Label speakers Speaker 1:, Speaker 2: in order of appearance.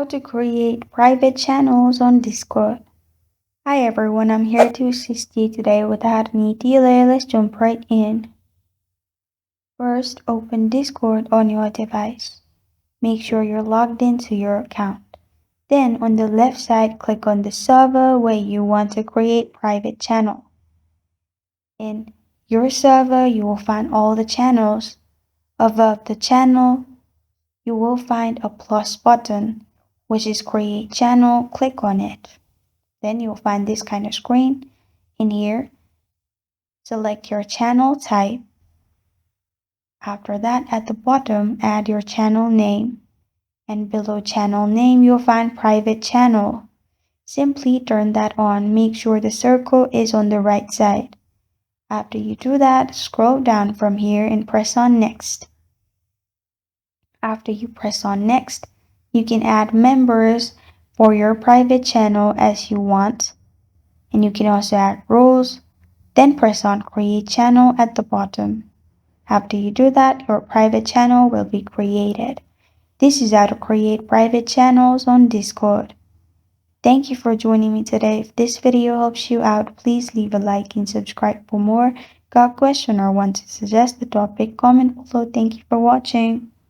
Speaker 1: to create private channels on Discord. Hi everyone, I'm here to assist you today. Without any delay, let's jump right in. First, open Discord on your device. Make sure you're logged into your account. Then on the left side, click on the server where you want to create private channel. In your server, you will find all the channels. Above the channel, you will find a plus button, which is create channel. Click on it. Then you'll find this kind of screen. In here, select your channel type. After that, at the bottom, add your channel name. And below channel name, you'll find private channel. Simply turn that on. Make sure the circle is on the right side. After you do that, scroll down from here and press on next. After you press on next, you can add members for your private channel as you want. And you can also add rules. Then press on create channel at the bottom. After you do that, your private channel will be created. This is how to create private channels on Discord. Thank you for joining me today. If this video helps you out, please leave a like and subscribe for more. Got a question or want to suggest the topic? Comment below. Thank you for watching.